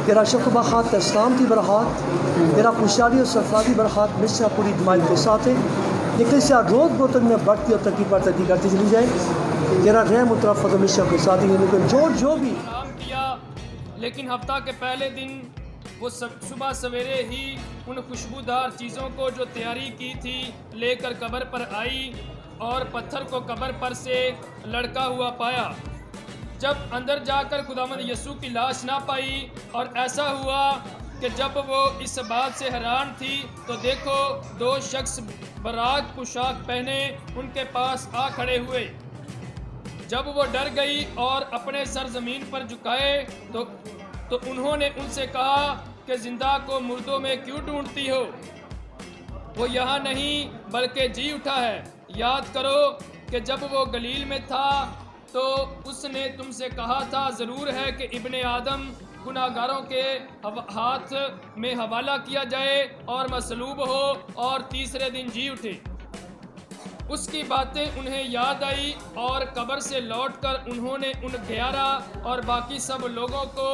तेरा शुक्र बहात इस्लाम की बरहात, तेरा खुशहाली और सरफराजी बरहात मिस्र पूरी जमात के साथ है। लेकिन से रोज़ बोतल में बढ़ती और तरक्की पर तरक्की करती चली जाए। तेरा रहम उतरा फजल मिस्र के साथ ही, लेकिन जो भी किया। लेकिन हफ्ता के पहले दिन वो सुबह सवेरे ही उन खुशबूदार चीज़ों को जो तैयारी की थी लेकर कब्र पर आई और पत्थर को कब्र पर से लड़का हुआ पाया। जब अंदर जाकर खुदावंद यीशु की लाश ना पाई और ऐसा हुआ कि जब वो इस बात से हैरान थी तो देखो दो शख्स बराक पोशाक पहने उनके पास आ खड़े हुए। जब वो डर गई और अपने सर ज़मीन पर झुकाए तो उन्होंने उनसे कहा कि जिंदा को मुर्दों में क्यों ढूंढती हो? वो यहाँ नहीं बल्कि जी उठा है। याद करो कि जब वो गलील में था तो उसने तुमसे कहा था ज़रूर है कि इब्ने आदम गुनाहगारों के हाथ में हवाला किया जाए और मसलूब हो और तीसरे दिन जी उठे। उसकी बातें उन्हें याद आई और कब्र से लौटकर उन्होंने उन 11 और बाकी सब लोगों को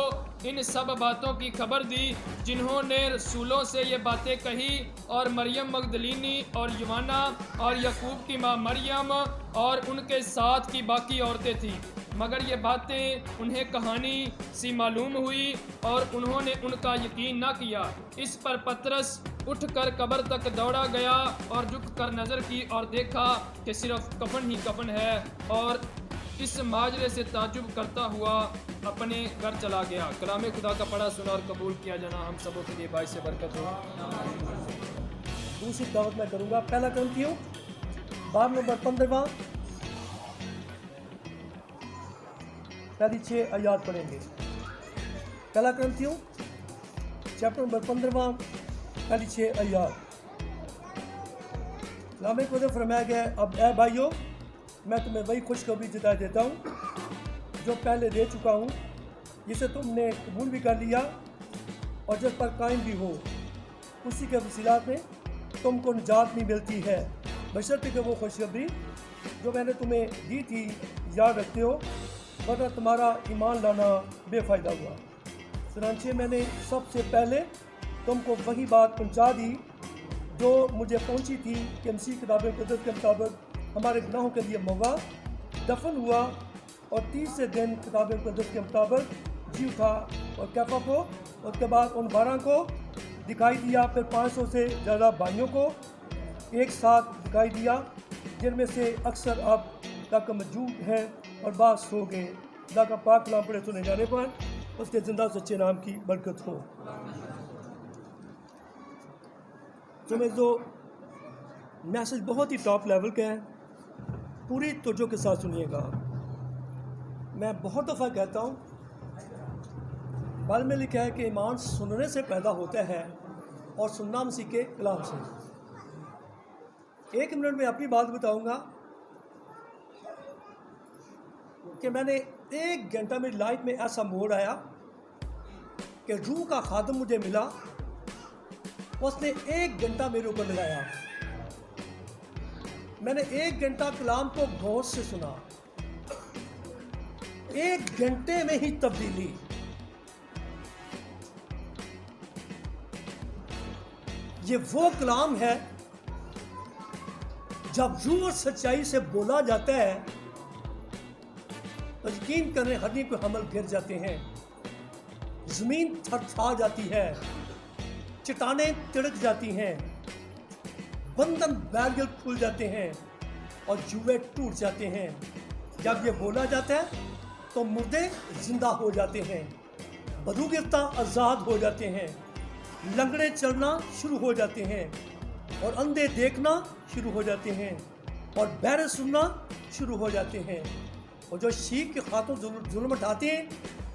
इन सब बातों की खबर दी जिन्होंने रसूलों से ये बातें कही, और मरियम मगदलीनी और यूहन्ना और यकूब की माँ मरियम और उनके साथ की बाकी औरतें थीं। मगर ये बातें उन्हें कहानी सी मालूम हुई और उन्होंने उनका यकीन न किया। इस पर पतरस उठकर कब्र तक दौड़ा गया और झुककर नज़र की और देखा कि सिर्फ कफन ही कफन है, और इस माजरे से ताजुब करता हुआ अपने घर चला गया। कलाम खुदा का पढ़ा सुना और कबूल किया जाना हम सबों के लिए बाइस से बरकत हो। दूसरी दावत मैं करूँगा, पहला करंथियों बाब नंबर 15 पहली 6 आयत पढ़ेंगे। पहला करंथियों चैप्टर नंबर 15 पहली 6 आयत। कलाम खुदा फरमाया गया, अब ए भाइयों मैं तुम्हें वही खुशखबरी जता देता हूँ जो पहले दे चुका हूँ, जिसे तुमने कबूल भी कर लिया और जिस पर कायम भी हो। उसी के वसीला में तुमको निजात भी मिलती है, बशर्ते कि वो खुशखबरी जो मैंने तुम्हें दी थी याद रखते हो, वरना तुम्हारा ईमान लाना बेफ़ायदा हुआ। चुनांचे मैंने सबसे पहले तुमको वही बात पहुँचा दी जो मुझे पहुँची थी कि मसीह किताब मुक़द्दस के मुताबिक हमारे गुनाहों के लिए मवा, दफन हुआ और तीसरे दिन किताब मुक़द्दस के मुताबिक जी उठा, और कैफा को उसके बाद उन 12 को दिखाई दिया, फिर 500 से ज़्यादा भाइयों को एक साथ दिखाई दिया, जिनमें से अक्सर अब तक मौजूद हैं और बात सो गए। खुदा का पाक कलाम पढ़े सुने जाने पर उसके ज़िंदा सच्चे नाम की बरकत हो। तुम्हें जो मैसेज बहुत ही टॉप लेवल का है, पूरी तवज्जो के साथ सुनिएगा। मैं बहुत दफ़ा कहता हूँ, बाइबल में लिखा है कि ईमान सुनने से पैदा होता है और सुनना मसीह के कलाम से। 1 मिनट में अपनी बात बताऊँगा कि मैंने 1 घंटा मेरी लाइफ में ऐसा मोड़ आया कि रूह का खादम मुझे मिला, उसने 1 घंटा मेरे ऊपर लगाया। मैंने 1 घंटा कलाम को गौर से सुना, 1 घंटे में ही तब्दीली। ये वो कलाम है जब रूह और सच्चाई से बोला जाता है तो यकीन करें हड्डी को हमल गिर जाते हैं, जमीन थरथरा जाती है, चट्टानें तिड़क जाती हैं, बंधन बैरियर खुल जाते हैं और जुए टूट जाते हैं। जब ये बोला जाता है तो मुर्दे जिंदा हो जाते हैं, बदूगिरता आज़ाद हो जाते हैं, लंगड़े चलना शुरू हो जाते हैं और अंधे देखना शुरू हो जाते हैं और बहरे सुनना शुरू हो जाते हैं। और जो शीख के हाथों जुल्म उठाते हैं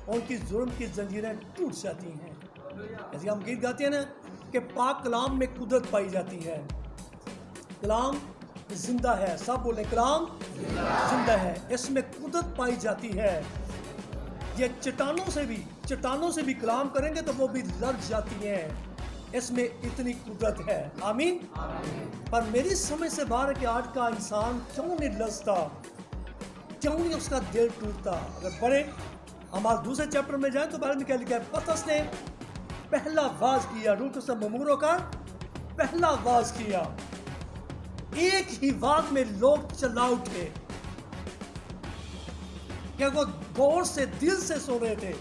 उनकी जुल्म की जंजीरें टूट जाती हैं। जैसे हम गीत गाते हैं ना कि पाक कलाम में कुदरत पाई जाती है। कलाम जिंदा है, सब बोले कलाम जिंदा है, इसमें कुदरत पाई जाती है। ये चट्टानों से भी कलाम करेंगे तो वो भी लड़ जाती हैं, इसमें इतनी कुदरत है। आमीन। पर मेरी समझ से बाहर है कि आज का इंसान क्यों नहीं लड़ता, क्यों नहीं उसका दिल टूटता। अगर बड़े हम आज दूसरे चैप्टर में जाएं तो बारे में क्या लिखा है? पतरस ने पहला वाज किया, रूह से ममूरों का पहला वाज किया। एक ही वाज में लोग चिल्ला उठे। क्या वो गौर से दिल से सुन रहे थे,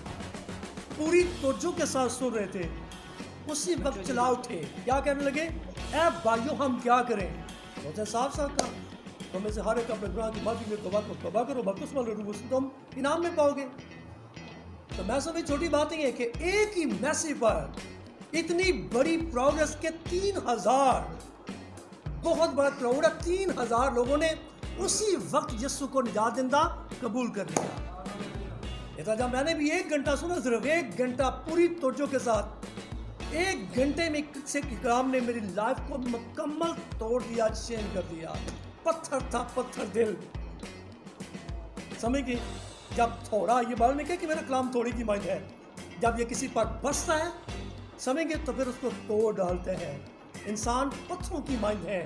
पूरी तवज्जो के साथ सुन रहे थे। उसी वक्त चिल्ला उठे, क्या कहने लगे? ऐ भाइयों हम क्या करें? बहुत साफ साफ कहा, तुम में से हर एक अपने गुनाह की माफी के तौबा करो, बपतिस्मा लो, उससे तुम इनाम में पाओगे। तो मैं समझ छोटी बात नहीं है कि एक ही मैसेज पर इतनी बड़ी प्रोग्रेस के 3000 बहुत बड़ा क्राउड है, 3000 लोगों ने उसी वक्त यीशु को निजात देंदा कबूल कर लिया। इतना जब मैंने भी 1 घंटा सुना, सिर्फ 1 घंटा पूरी तवज्जो के साथ, 1 घंटे में से कलाम ने मेरी लाइफ को मुकम्मल तोड़ दिया, चेंज कर दिया। पत्थर था, पत्थर दिल, समझ गए? जब थोड़ा, ये बात नहीं कहा कि मेरा कलाम थोड़ी की माइंड है, जब ये किसी पर बसता है, समझ गए, तो फिर उसको तोड़ डालते हैं। इंसान पत्थरों की माइंड है,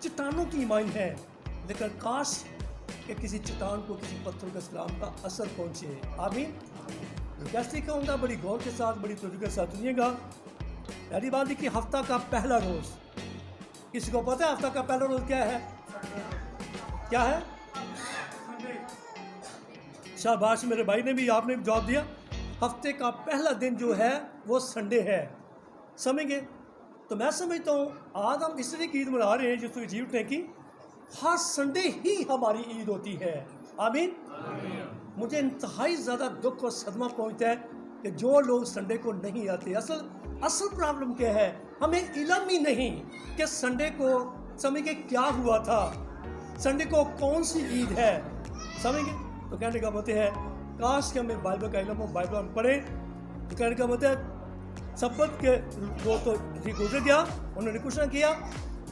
चट्टानों की माइंड है, लेकिन काश कि किसी चट्टान को, किसी पत्थर के कलाम का असर पहुंचे। आमीन। कैसे कहूँगा, बड़ी गौर के साथ, बड़ी तवज्जो के साथ सुनिएगा। पहली बात है कि हफ्ता का पहला रोज, किसी को पता है हफ्ता का पहला रोज क्या है? क्या है? शाबाश, मेरे भाई ने भी, आपने भी जवाब दिया। हफ्ते का पहला दिन जो है वो संडे है, समझेंगे? तो मैं समझता हूँ आज हम इसलिए ईद मना रहे हैं जिसको जी उठने की, हर संडे ही हमारी ईद होती है। आमीन। मुझे इंतहाई ज़्यादा दुख और सदमा पहुँचता है कि जो लोग संडे को नहीं आते। असल प्रॉब्लम क्या है? हमें इल्म ही नहीं कि संडे को समझ के क्या हुआ था, संडे को कौन सी ईद है, समझेंगे? तो कहने का मतलब है काश कि हमें बाइबल का इल्म हो, बाइबल हम पढ़ें। तो कहने का मतलब है सब्बत के रोज तो ठीक गुजर गया, उन्होंने कुछ ना किया,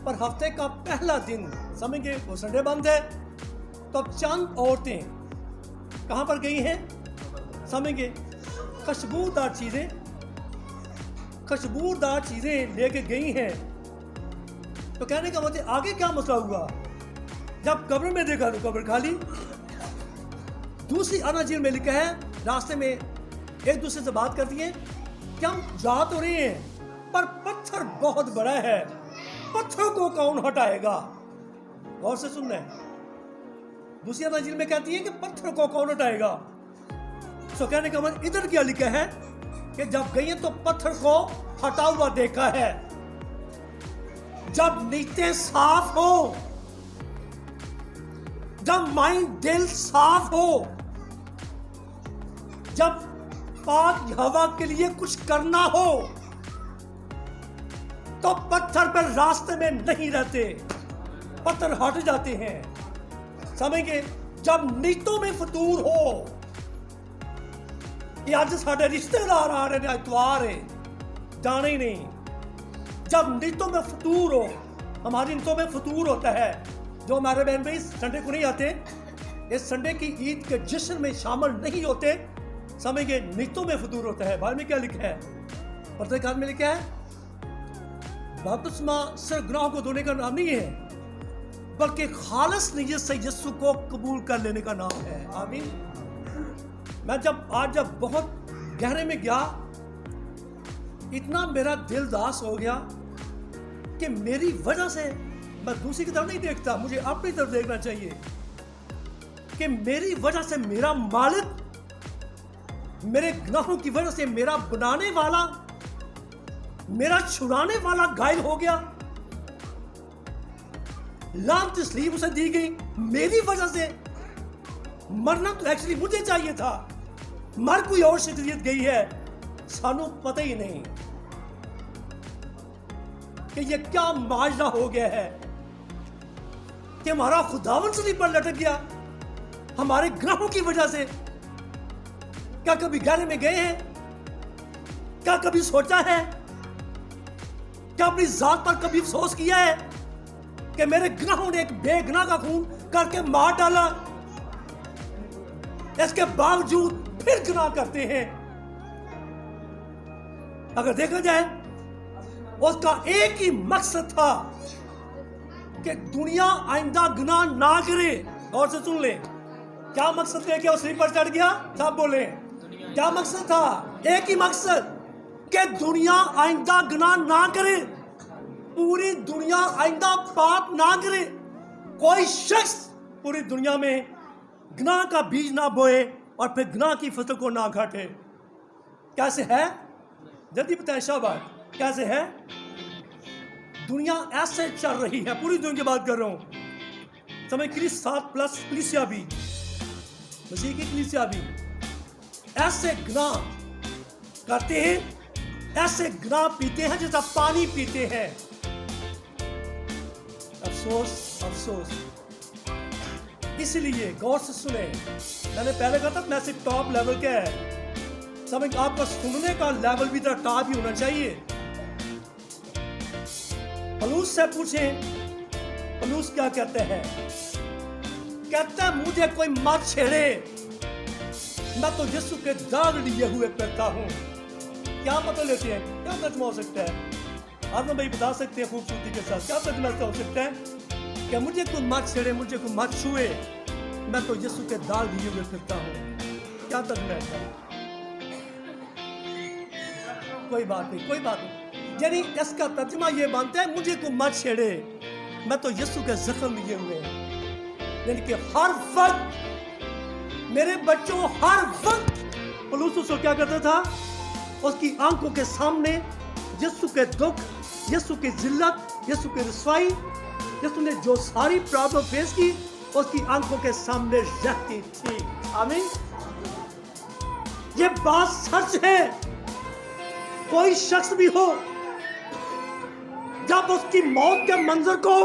पर हफ्ते का पहला दिन समझेंगे वो संडे बंद है। तो अब चंद औरतें कहाँ पर गई हैं? समझेंगे खुशबूदार चीज़ें लेके गई हैं। तो कहने का मतलब आगे क्या मसला हुआ? जब कब्र में देखा तो कब्र खाली। दूसरी अनाजील में लिखा है, रास्ते में एक दूसरे से बात करती हैं कि हम जा तो रहे हैं पर पत्थर बहुत बड़ा है, पत्थर को कौन हटाएगा? गौर से सुनना है। दूसरी अनाजील में कहती है कि पत्थर को कौन हटाएगा? तो कहने का मतलब इधर क्या लिखा है कि जब गई तो पत्थर को हटा हुआ देखा है। जब नीयतें साफ हो, जब माइंड दिल साफ हो, जब पाक हवा के लिए कुछ करना हो, तो पत्थर पर रास्ते में नहीं रहते, पत्थर हट जाते हैं। समझेंगे? जब नीयतों में फतूर हो कि आज साढ़े रिश्तेदार आ रहे हैं, इतवार है, जाने ही नहीं। जब नीयतों में फतूर हो, हमारी नीयतों में फतूर होता है। जो हमारे बहन भाई संडे को नहीं आते, इस संडे की ईद के जश्न में शामिल नहीं होते, समझिए नीयतों में फतूर होता है। बाइबल में क्या लिखा है? परतकाल में लिखा है बपतिस्मा सिर्फ गुनाहों को धोने का नाम नहीं है, बल्कि खालिस नीयत से यीशु को कबूल कर लेने का नाम है। आमीन। मैं आज बहुत गहरे में गया, इतना मेरा दिल दास हो गया कि मेरी वजह से, मैं दूसरी की तरफ नहीं देखता, मुझे अपनी तरफ देखना चाहिए कि मेरी वजह से मेरा मालिक, मेरे गुनाहों की वजह से मेरा बनाने वाला, मेरा छुड़ाने वाला घायल हो गया। लानत तस्लीम उसे दी गई मेरी वजह से। मरना तो एक्चुअली मुझे चाहिए था, मर कोई और शख्सियत गई है, सानू पता ही नहीं कि ये क्या माजरा हो गया है कि हमारा खुदावन सलीब पर लटक गया हमारे गुनाहों की वजह से। क्या कभी गहरे में गए हैं? क्या कभी सोचा है? क्या अपनी जात पर कभी अफसोस किया है कि मेरे गुनाहों ने एक बेगुनाह का खून करके मार डाला, इसके बावजूद फिर गुनाह करते हैं? अगर देखा जाए उसका एक ही मकसद था कि दुनिया आइंदा गुनाह ना करे। गौर से सुन ले, क्या मकसद लेके उस पर चढ़ गया? सब बोले क्या मकसद था? एक ही मकसद कि दुनिया आइंदा गुनाह ना करे, पूरी दुनिया आइंदा पाप ना करे, कोई शख्स पूरी दुनिया में गुनाह का बीज ना बोए और फिर गुनाह की फसल को ना काटे। कैसे है? जल्दी बताएं शाबाश, कैसे है? दुनिया ऐसे चल रही है, पूरी दुनिया की बात कर रहा हूं। समय क्रिस 7+ कलीसिया भी, मसीह की कलीसिया भी ऐसे गुनाह करते हैं, ऐसे गुनाह पीते हैं जैसा पानी पीते हैं। अफसोस अफसोस। इसलिए गौर से सुने, मैंने पहले कहा था मैसेज टॉप लेवल का है, समझ आपका सुनने का लेवल भी तो टॉप ही होना चाहिए। पलूस से पूछें, पलूस क्या कहते हैं? कहता है मुझे कोई मत छेड़े, मैं तो यीशु के दाग लिए हुए फिरता हूं। क्या मतलब लेते हैं? क्या तर्जुमा हो सकता है? आदम भाई बता सकते हैं खूबसूरती के साथ, क्या तर्जुमा हो सकता है? कि मुझे कोई मत छेड़े, मुझे कोई मत छुए, मैं तो यीशु के दाग लिए हुए फिरता हूं। क्या तर्जुमा है? कोई बात नहीं, कोई बात नहीं। यानी इसका तर्जुमा ये बनता है मुझे कोई मत छेड़े, मैं तो यीशु के जख्म लिए हुए हैं। यानी कि हर वक्त मेरे बच्चों, हर वक्त पौलुस उसको क्या करता था? उसकी आंखों के सामने यीशु के दुख, यीशु की जिल्लत, यीशु की रसवाई, यीशु ने जो सारी प्रॉब्लम फेस की, उसकी आंखों के सामने रहती थी। आमीन। ये बात सच है। कोई शख्स भी हो, जब उसकी मौत के मंजर को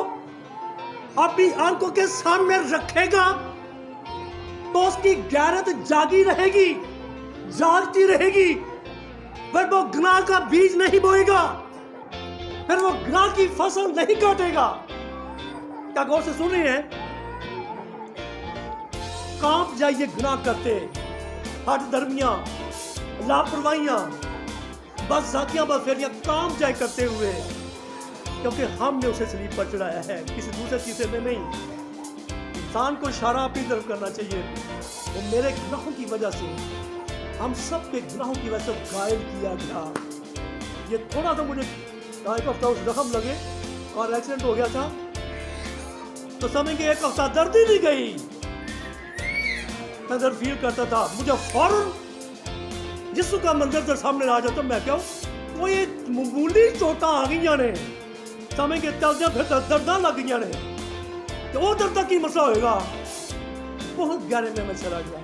अपनी आंखों के सामने रखेगा तो उसकी गैरत जागी रहेगी, जागती रहेगी, फिर वो गुनाह का बीज नहीं बोएगा, फिर वो गुनाह की फसल नहीं काटेगा। क्या गौर से सुन रहे हैं? कांप जाइए गुनाह करते, हट धर्मियां, लापरवाहियां, बस जातियां, बस फेरियां, कांप जाए करते हुए, क्योंकि हमने उसे सलीब पर चढ़ाया है, किसी दूसरे चीज़ में नहीं। इंसान को इशारा अपनी तरफ करना चाहिए। वो मेरे गुनाहों की वजह से, हम सब के गुनाहों की वजह से घायल किया गया। ये थोड़ा सा मुझे एक हफ्ता उस जख्म लगे और एक्सीडेंट हो गया था, तो समझ के एक हफ्ता दर्द ही नहीं गई। मैं दर्द फील करता था, मुझे फौरन यीशु का मंजर जब सामने आ जाता, मैं क्या वो ये मामूली चोटा आ गई ने, समझ के चलते फिर दर्द लग गई ने, तो वो दर्द की मसला होगा। बहुत गहरे में मैं चला गया।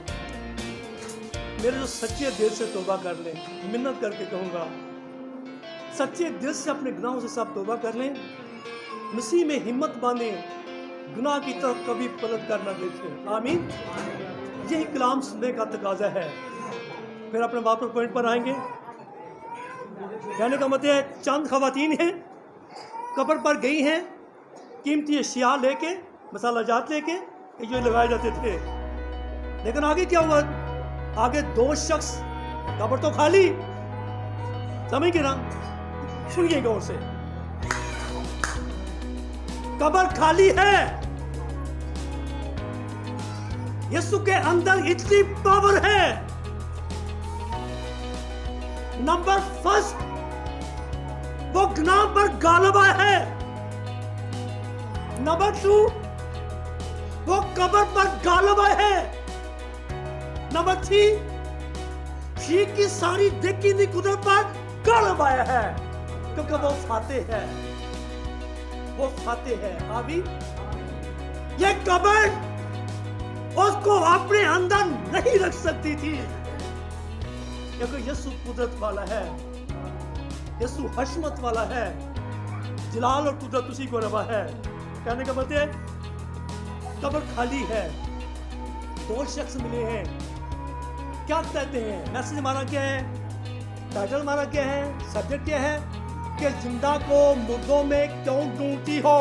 मेरे जो सच्चे दिल से तौबा कर लें, मिन्नत करके कहूँगा, सच्चे दिल से अपने गुनाहों से सब तौबा कर लें, मसीह में हिम्मत बांधें, गुनाह की तरफ कभी पलट कर ना देखें। आमीन। यही कलाम सुनने का तकाजा है। फिर अपने वापस पॉइंट पर आएंगे। कहने का मतलब है, चंद खवातीन हैं, कब्र पर गई हैं, कीमती अशिया लेके, मसाला जात लेके, जो लगाए जाते थे। लेकिन आगे क्या हुआ? आगे दो शख्स, कब्र तो खाली, समझ गए ना? सुनिए गौर से, कब्र खाली है, यीशु के अंदर इतनी पावर है। नंबर फर्स्ट, वो गुनाह पर गालिबा है। नंबर 2, वो कब्र पर गालिबा है। नंबर 3, ठीक की सारी देखी दी कुदरत पर गालिबा है, क्योंकि वो फातेह है, वो फातेह है। अभी ये कब्र उसको अपने अंदर नहीं रख सकती थी, क्योंकि यीशु कुदरत वाला है, यीशु हशमत वाला है, जलाल और कुदरत उसी को रवा है। कहने का मतलब है, कब्र खाली है, दो शख्स मिले हैं। क्या कहते हैं? मैसेज हमारा क्या है? टाइटल हमारा क्या है? सब्जेक्ट क्या है? कि जिंदा को मुर्दों में क्यों ढूंढती हो?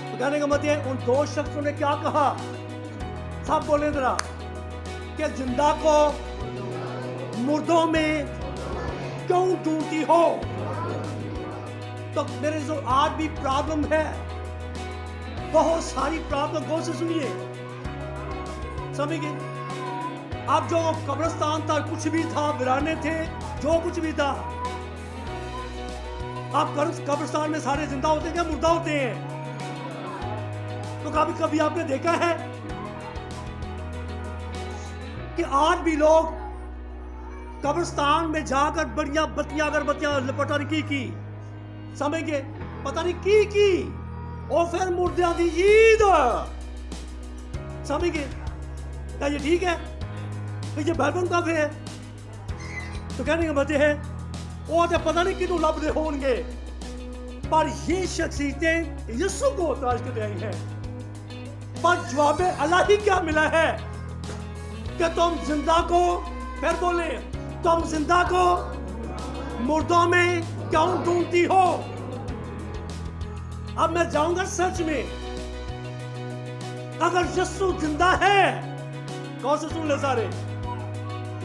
तो कहने का मतलब है, उन दो शख्सों ने क्या कहा? सब बोले जरा, कि जिंदा को मुर्दों में क्यों ढूंढती हो? तो मेरे जो आज भी प्रॉब्लम है, बहुत सारी प्रॉब्लम, गौर से सुनिए, समझिए। अब जो कब्रिस्तान था, कुछ भी था, वीराने थे, जो कुछ भी था, अब कब्रिस्तान में सारे जिंदा होते हैं क्या मुर्दा होते हैं? तो कभी कभी आपने देखा है कि आज भी लोग कब्रिस्तान में जाकर बढ़िया बत्तियां अगरबत्तियां पता नहीं की समझ गए, पता नहीं की और फिर मुर्दियां दी ईद समझ गए। क्या ये ठीक है? तो ये बाइबल का है तो कहने का मतलब है वो तो पता नहीं कितों लभदे होंगे, पर ये शख्सियतें यीशु को तलाश कर रही हैं। पर जवाब अल्लाह ही क्या मिला है कि तुम जिंदा को, फिर बोले तुम जिंदा को मुर्दों में क्यों ढूंढती हो? अब मैं जाऊंगा सच में, अगर यीशु जिंदा है, कौन से सुन ले सारे,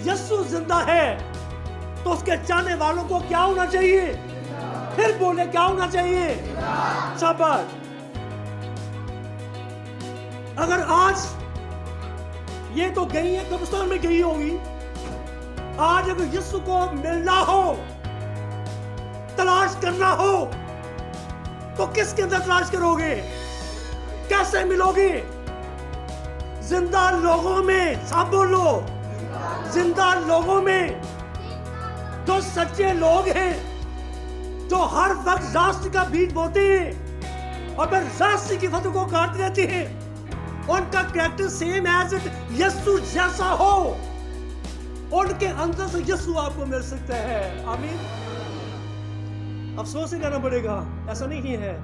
यीशु जिंदा है तो उसके चाहने वालों को क्या होना चाहिए? फिर बोले क्या होना चाहिए? शाबाश। अगर आज ये तो गई है, कब्रिस्तान में गई होगी, आज अगर यीशु को मिलना हो, तलाश करना हो, तो किसके अंदर तलाश करोगे? कैसे मिलोगे? जिंदा लोगों में, सब बोलो, जिंदा लोगों में, जो सच्चे लोग हैं, जो हर वक्त राष्ट्र का बीज बोते हैं और फिर राष्ट्र की फसल को काटते रहते हैं, उनका कैरेक्टर सेम एज इट यीशु जैसा हो, उनके अंदर से यीशु आपको मिल सकता है। आमीन। अफसोस ही करना पड़ेगा, ऐसा नहीं है।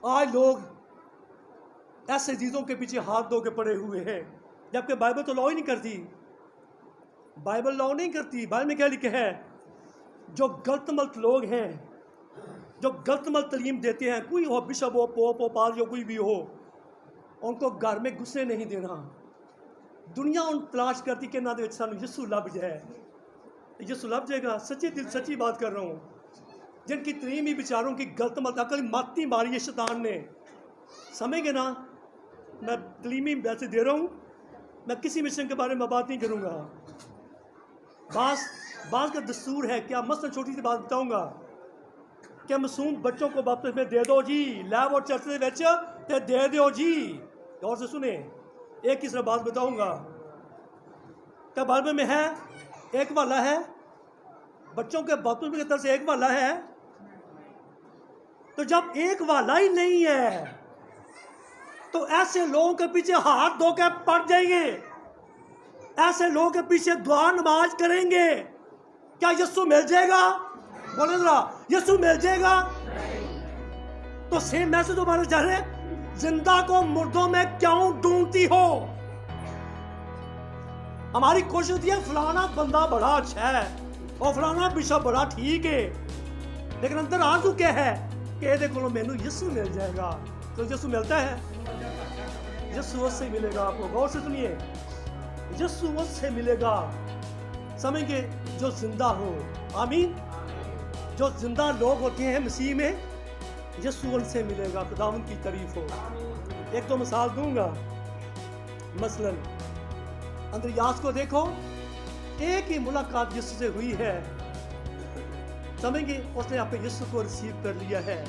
आज लोग ऐसे चीजों के पीछे हाथ धो के पड़े हुए हैं, जबकि बाइबल तो लॉ ही नहीं करती। बाइबल लॉ नहीं करती। बाइबल में क्या लिखा है? जो गलत मलत लोग हैं, जो गलत मलत तलीम देते हैं, कोई हो, बिशप हो, पोप हो, पाल हो, कोई भी हो, उनको घर में घुसने नहीं देना। दुनिया उन तलाश करती कि ना सानू यीशु लभ जाए, यीशु लभ जाएगा। सच्ची दिल सच्ची बात कर रहा हूँ। जिनकी तलीम ही बेचारों की गलत मत अकल माती मारी है शैतान ने, समझ गए ना। मैं तलीमी वैसे दे रहा हूँ, मैं किसी मिशन के बारे में बात नहीं करूँगा। बास का दस्तूर है क्या, मसलन छोटी सी बात बताऊँगा, क्या मासूम बच्चों को वापस में दे दो जी, लैब और चर्च के दे दो जी। गौर से सुने, एक ही बात बताऊँगा। क्या बाइबल में है एक वाला है, बच्चों के बपतिस्मे की तरफ से एक वाला है। तो जब एक वाला ही नहीं है तो ऐसे लोगों के पीछे हाथ धो के पड़ जाएंगे, ऐसे लोगों के पीछे दुआ नमाज करेंगे, क्या यीशु मिल जाएगा? बोले जरा, यीशु मिल जाएगा? तो सेम मैसेज हमारे जा रहे, जिंदा को मुर्दों में क्यों ढूंढती हो? हमारी कोशिश होती है फलाना बंदा बड़ा अच्छा है और फलाना बिशप बड़ा ठीक है, लेकिन अंदर आंसू क्या है कि ये देखो मैनू यीशु मिल जाएगा। तो यीशु मिलता है? यीशु उससे मिलेगा। आपको गौर से सुनिए, यीशु उससे मिलेगा, समझेंगे, जो जिंदा हो। आमीन। जो जिंदा लोग होते हैं मसीह में, यीशु उनसे मिलेगा। खुदावंद की तारीफ हो। एक तो मिसाल दूंगा, मसलन अंद्रियास को देखो, एक ही मुलाकात यीशु से हुई है, समझेंगे, उसने आपके यीशु को रिसीव कर लिया है।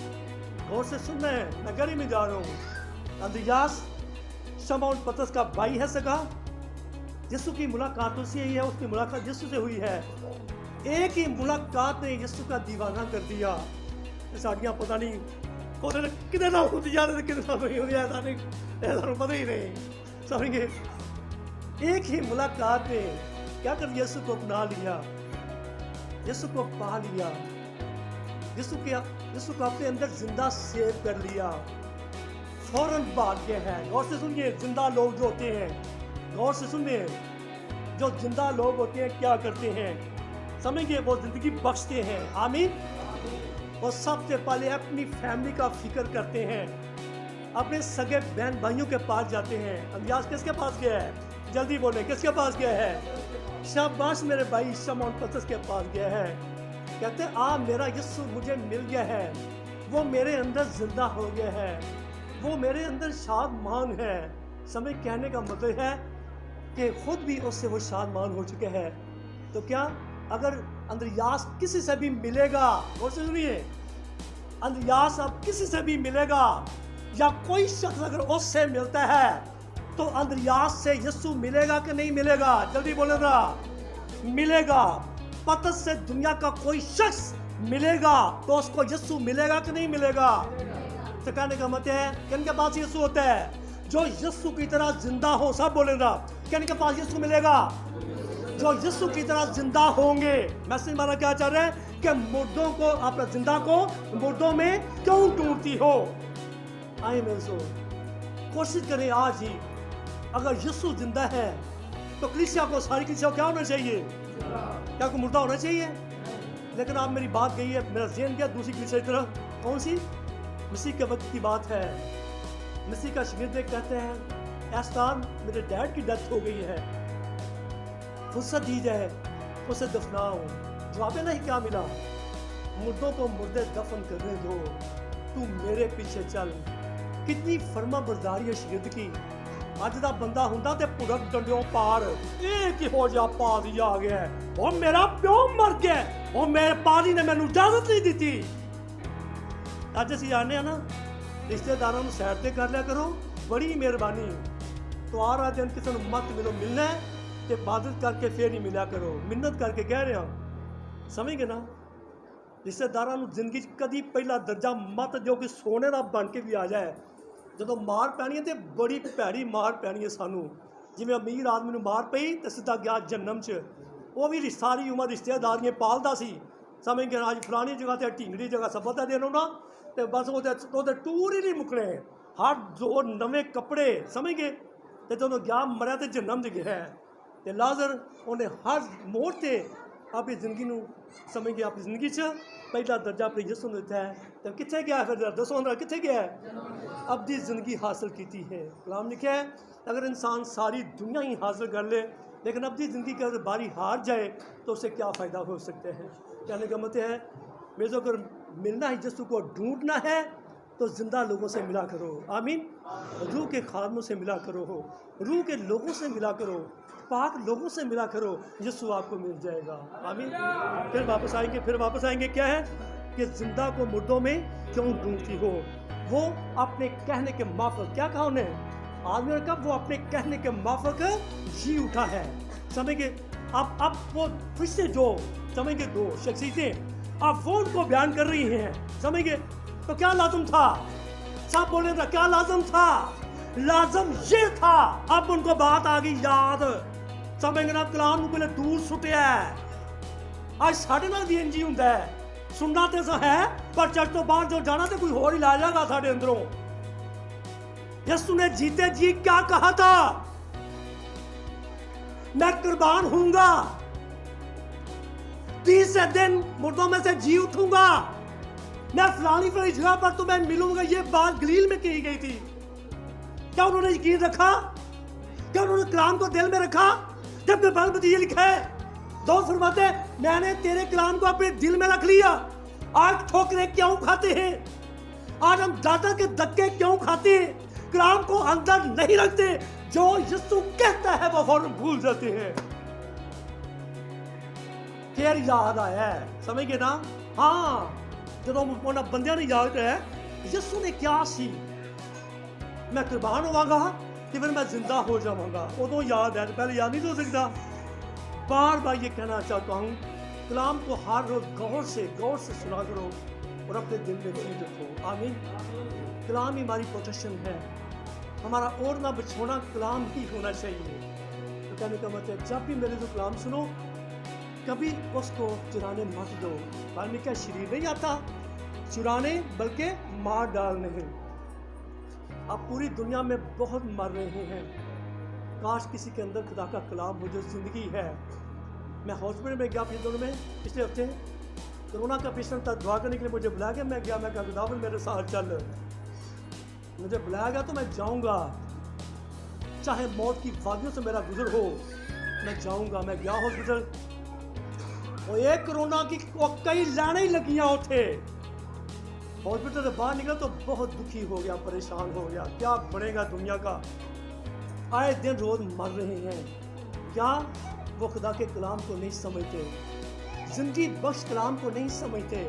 गौर से सुनना है, मैं गली में जा रहा हूँ। अंद्रियास शमौन पतरस का भाई है सगा, यीशु की मुलाकात उससे ही है, उसकी मुलाकात यीशु से हुई है। एक ही मुलाकात ने यीशु का दीवाना कर दिया। साड़ियाँ पता नहीं कितने ना होती जा रहे थे, कितने नहीं होती, ऐसा नहीं, ऐसा पता ही नहीं, समझेंगे। एक ही मुलाकात ने क्या कर, यीशु को अपना लिया, यीशु को पा लिया, यीशु को अपने अंदर जिंदा सेव कर लिया, फौरन भाग्य है। गौर से सुनिए, जिंदा लोग जो होते हैं, गौर से सुनिए, जो जिंदा लोग होते हैं क्या करते हैं, समझिए, वो जिंदगी बख्शते हैं। आमीन। वो सबसे पहले अपनी फैमिली का फिक्र करते हैं, अपने सगे बहन भाइयों के पास जाते हैं। अंद्रियास किसके पास गया है? जल्दी बोले, किसके पास गया है? शाबाश मेरे भाई, शमौन पतरस के पास गया है। कहते हैं, आ मेरा यीशु मुझे मिल गया है, वो मेरे अंदर जिंदा हो गया है, वो मेरे अंदर शादमान है। समय कहने का मतलब है कि खुद भी उससे वो शादमान हो चुके हैं। तो क्या अगर अंद्रियास किसी से भी मिलेगा, और सुनिए, अंद्रियास अब किसी से भी मिलेगा या कोई शख्स अगर उससे मिलता है तो अंद्रियास से यीशु मिलेगा कि नहीं मिलेगा? जल्दी बोलेगा, मिलेगा। पतरस से दुनिया का कोई शख्स मिलेगा तो उसको यीशु मिलेगा कि नहीं मिलेगा? तो कहने का मतलब है कि इनके पास यीशु होता है जो यीशु की तरह जिंदा हो। सब बोलेगा कि इनके पास यीशु मिलेगा जो यीशु की तरह जिंदा होंगे। मैसेज हमारा क्या चल रहा है कि मुर्दों को, अपना जिंदा को मुर्दों में क्यों ढूंढती हो? आए मेरे सो कोशिश करें आज ही, अगर यीशु जिंदा है तो कलीसिया को, सारी कलीसिया को क्या होना चाहिए? क्या कोई मुर्दा होना चाहिए? लेकिन आप मेरी बात गई है, मेरा ज़हन गया दूसरी कलीसिया की तरफ। कौन सी? मसीह के वक्त की बात है। मसीह का शागिर्द कहते हैं एस्तान मेरे डैड की डेथ हो गई है, फुर्सत दी जाए उसे दफनाओ। जवाब नहीं क्या मिला? मुर्दों को मुर्दे दफन करने दो, तू मेरे पीछे चल। कितनी फर्मा बरदारी है शागिर्द की। ਅੱਜ ਦਾ ਬੰਦਾ ਹੁੰਦਾ ਤੇ ਭੁੜਕ ਡੰਡਿਓਂ ਪਾਰ, ਇਹ ਕਿਹੋ ਜਿਹਾ ਪਾਦੀ ਆ ਗਿਆ, ਉਹ ਮੇਰਾ ਪਿਓ ਮਰ ਗਿਆ, ਉਹ ਮੇਰੇ ਪਾਦੀ ਨੇ ਮੈਨੂੰ ਇਜਾਜ਼ਤ ਨਹੀਂ ਦਿੱਤੀ। ਅੱਜ ਅਸੀਂ ਆਨੇ ਆ ਨਾ, ਰਿਸ਼ਤੇਦਾਰਾਂ ਨੂੰ ਸਾਈਡ ਤੇ ਕਰ ਲਿਆ ਕਰੋ, ਬੜੀ ਮਿਹਰਬਾਨੀ। ਤੁਹਾਰਾ ਦਿਨ ਕਿਸੇ ਨੂੰ ਮਤ ਮਿਲੋ, ਮਿਲਣਾ ਤੇ ਇਬਾਦਤ ਕਰਕੇ ਫੇਰ ਹੀ ਮਿਲਿਆ ਕਰੋ, ਮਿੰਨਤ ਕਰਕੇ ਕਹਿ ਰਿਹਾ, ਸਮਝ ਗਏ ਨਾ? ਰਿਸ਼ਤੇਦਾਰਾਂ ਨੂੰ ਜ਼ਿੰਦਗੀ 'ਚ ਕਦੀ ਪਹਿਲਾ ਦਰਜਾ ਮਤ ਦਿਓ ਕਿ ਸੋਨੇ ਦਾ ਬਣ ਕੇ ਵੀ ਆ ਜਾਏ। ਜਦੋਂ ਮਾਰ ਪੈਣੀ ਹੈ ਤੇ ਬੜੀ ਭੈੜੀ ਮਾਰ ਪੈਣੀ ਹੈ ਸਾਨੂੰ। ਜਿਵੇਂ ਅਮੀਰ ਆਦਮੀ ਨੂੰ ਮਾਰ ਪਈ ਤੇ ਸਿੱਧਾ ਗਿਆ ਜਹੰਨਮ 'ਚ, ਉਹ ਵੀ ਸਾਰੀ ਉਮਰ ਰਿਸ਼ਤੇਦਾਰੀਆਂ ਪਾਲਦਾ ਸੀ। ਸਮਝ ਗਏ? ਅੱਜ ਫਲਾਣੀ ਜਗ੍ਹਾ ਤੇ ਢੀਂਗੜੀ ਜਗ੍ਹਾ ਸਬਤ ਹੈ ਦੇਣੋ ਨਾ, ਤੇ ਬਸ ਉਹਦੇ ਟੂਰ ਹੀ ਨਹੀਂ ਮੁੱਕਣੇ। ਹਰ ਦੋ ਨਵੇਂ ਕੱਪੜੇ, ਸਮਝ ਗਏ? ਤੇ ਜਦੋਂ ਗਿਆ ਮਰਿਆ ਤੇ ਜਹੰਨਮ 'ਚ ਗਿਆ। ਤੇ ਲਾਜ਼ਰ ਉਹਨੇ ਹਰ ਮੋੜ ਤੇ ਆਪਣੀ ਜ਼ਿੰਦਗੀ ਨੂੰ, ਸਮਝ ਗਏ, ਆਪਣੀ ਜ਼ਿੰਦਗੀ 'ਚ ਪਹਿਲਾ ਦਰਜਾ ਆਪਣੇ ਯਿਸੂ ਨੂੰ ਦਿੱਤਾ ਹੈ। तो कितने गया है? फिर दसों अंदर कितने गया है? अबदी ज़िंदगी हासिल की है। कलाम लिखा है अगर इंसान सारी दुनिया ही हासिल कर ले लेकिन अबदी ज़िंदगी की अगर बारी हार जाए तो उसे क्या फ़ायदा हो सकते हैं? कहने का मतलब है मेरे को अगर मिलना है, यीशु को ढूंढना है तो ज़िंदा लोगों से मिला करो। आमीन। रूह के खादमों से मिला करो, रूह के लोगों से मिला करो, पाक लोगों से मिला करो, यीशु आपको मिल जाएगा। आमीन। फिर वापस आएंगे क्या है कि जिंदा को मुर्दों में क्यों ढूंढती हो? वो अपने कहने के माफक, क्या कहा उन्हें? आदमी ने कहा वो अपने कहने के माफक जी उठा है। समझे? अब वो फिर से जो समझे दो शख्सियतें अब वो उनको बयान कर रही हैं। समझे? तो क्या लाजम था? सब बोले था क्या लाजम था? लाजम ये था। अब उनको बात आ गई याद। समझे ना? कलाम को पहले दूर सुटिया आज साढ़े नाल दी इंजी हुंदा है, सुनना तो है पर चर्च तो बाहर जो जाना तो कोई होर ही ला जाएगा साढ़े अंदरों। यीशु ने जीते जी क्या कहा था? मैं कुर्बान हूंगा, तीसरे दिन मुर्दों में से जी उठूंगा, मैं फलानी जगह पर तुम्हें मिलूंगा। ये बात गलील में कही गई थी। क्या उन्होंने यकीन रखा? क्या उन्होंने कलाम को दिल में रखा? जब बाइबल में ये लिखा है, दोस्त फरमाते मैंने तेरे कलाम को अपने दिल में रख लिया। आज ठोकरें क्यों खाते हैं? आज हम दादा के धक्के क्यों खाते हैं? कलाम को अंदर नहीं रखते। जो यीशु कहता है वो फौरन भूल जाते हैं। फिर याद आया है, समझ गए ना? हाँ, जब उन्होंने बंदियां ने याद है यीशु ने क्या सी, मैं कुर्बान होवांगा कि फिर मैं जिंदा हो जाऊंगा। उदों याद है, पहले याद नहीं हो सकता। बार बार ये कहना चाहता हूँ, कलाम को हर रोज गौर से सुना करो और अपने दिल में जी रखो। आमीन। कलाम ही हमारी प्रोटेक्शन है, हमारा ओढ़ना बिछोना कलाम ही होना चाहिए। तो कहने का मतलब जब भी मेरे जो कलाम सुनो कभी उसको चुराने मत दो। बाल्मीकि क्या शरीर नहीं आता चुराने बल्कि मार डालने हैं। अब पूरी दुनिया में बहुत मर रहे हैं, काश किसी के अंदर खुदा का कलाम हो जो ज़िंदगी है। मैं हॉस्पिटल में गया अपने दिनों में पिछले हफ्ते, कोरोना का पेशेंट था, दुआ करने के लिए मुझे बुलाया गया। मैं गया, मैं कहा खुदा मेरे साथ चल, मुझे बुलाया गया तो मैं जाऊंगा, चाहे मौत की वादियों से मेरा गुजर हो, मैं जाऊंगा। मैं गया हॉस्पिटल और एक कोरोना की कई लाने ही लगियां उठे। हॉस्पिटल से बाहर निकला तो बहुत दुखी हो गया, परेशान हो गया, क्या बढ़ेगा दुनिया का। आए दिन रोज मर रहे हैं। क्या वो खुदा के कलाम को नहीं समझते, जिंदगी बख्श कलाम को नहीं समझते।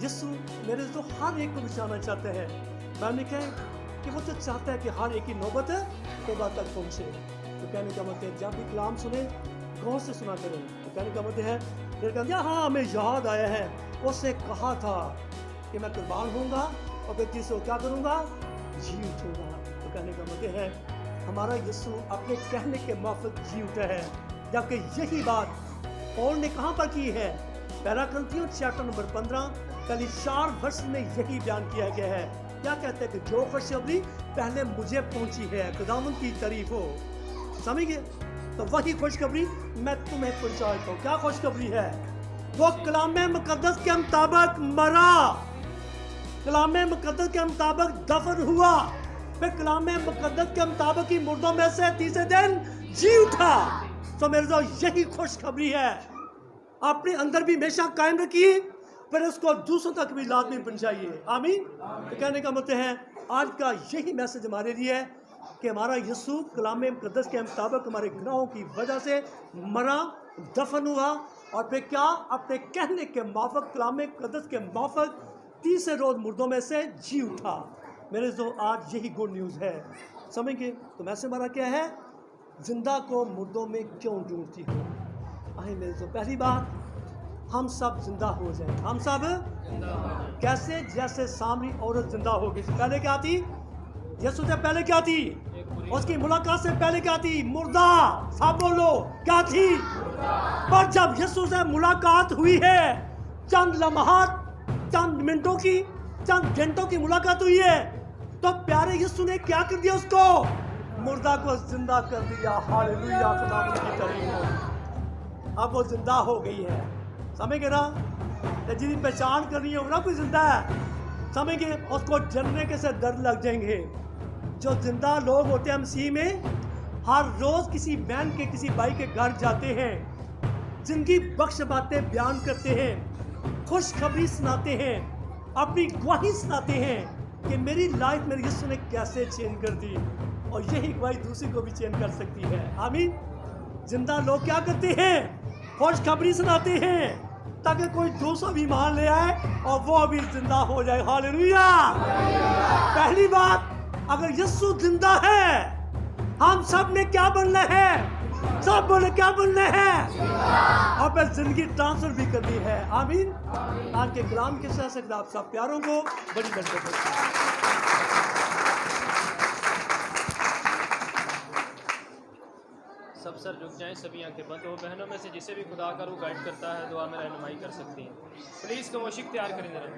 यीशु मेरे तो हर एक को बचाना चाहता है। मैंने कहा कि वो तो चाहता है कि हर एक की नौबत तौबा तक पहुँचे। तो कहने का मतलब जब भी कलाम सुने गौर से सुना करें। तो कहने का मतलब है फिर कहते हैं हाँ हमें याद आया है उसने कहा था कि मैं कुर्बान होऊंगा और फिर तीसरे को क्या करूँगा, जी उठूंगा। तो कहने का मतलब है हमारा यीशु अपने कहने के माफिक जी उठा है, जबकि यही बात पौल ने कहाँ पर की है, पहला कुरिन्थियों चैप्टर नंबर 15 पहली 4 वर्ष में यही बयान किया गया है। क्या कहते हैं कि जो खुशखबरी पहले मुझे पहुंची है खुदावंद की तारीफ हो। समझ गए? तो वही खुशखबरी मैं तुम्हें पहुंचाता हूँ। क्या खुशखबरी है? वो कलाम मुकद्दस के मुताबिक मरा, कलाम मुकद्दस के मुताबिक दफन हुआ, फिर कलाम मुकद्दस के मुताबिक ही मुर्दों में से तीसरे दिन जी उठा। तो मेरे दोस्त यही खुशखबरी है, अपने अंदर भी हमेशा कायम रखिए, फिर उसको दूसरों तक भी लाजमी पहुंचाइए। आमीन। तो कहने का मतलब है आज का यही मैसेज हमारे लिए है कि हमारा यीशु कलाम मुकद्दस के मुताबिक हमारे गुनाहों की वजह से मरा, दफन हुआ और फिर क्या अपने कहने के माफक कलाम मुकद्दस के माफक तीसरे रोज मुर्दों में से जी उठा। मेरे जो आज यही गुड न्यूज़ है। समझेंगे? तो मैसेज हमारा क्या है, जिंदा को मुर्दों में क्यों ढूंढती हो। आए मेरे जो पहली बात हम सब जिंदा हो जाए। हम सब कैसे? जैसे सामरी औरत जिंदा हो गई। पहले क्या थी? यीशु से पहले क्या थी? उसकी मुलाकात से पहले क्या थी? मुर्दा। सब बोलो क्या थी? पर जब यीशु से मुलाकात हुई है, चंद लम्हात, चंद मिनटों की, चंद घंटों की मुलाकात हुई है, तो प्यारे यीशु ने क्या कर दिया? उसको मुर्दा को जिंदा कर दिया। हालेलुया, खुदावंद की तारीफ हो। अब वो जिंदा हो गई है। समझ गए ना? जिसकी पहचान करनी होगी ना कोई जिंदा है, समझ गए? उसको जलने के से डर लग जाएंगे। जो जिंदा लोग होते हैं मसीह में, हर रोज किसी बहन के किसी भाई के घर जाते हैं, जिनकी बख्श बातें बयान करते हैं, खुशखबरी सुनाते हैं, अपनी गवाही सुनाते हैं कि मेरी लाइफ मेरे यीशु ने कैसे चेंज कर दी, और यही गवाही दूसरी को भी चेंज कर सकती है। आमीन। जिंदा लोग क्या करते हैं? खुशखबरी सुनाते हैं ताकि कोई दूसरा भी मान ले आए और वो भी जिंदा हो जाए। हालेलुया। पहली बात, अगर यीशु जिंदा है, हम सब ने क्या बनना है? सब बोले क्या बनना है? और फिर जिंदगी ट्रांसफर भी करनी है। आमीन। आज के कलाम के साथ से आप सब प्यारों को बड़ी बरकत हो। सब सर झुक जाएं, सभी आंखें बंद हो। बहनों में से जिसे भी खुदा का रूह गाइड करता है दुआ में रहनुमाई कर सकती हैं। प्लीज़ कमोशिक तैयार करें जरा।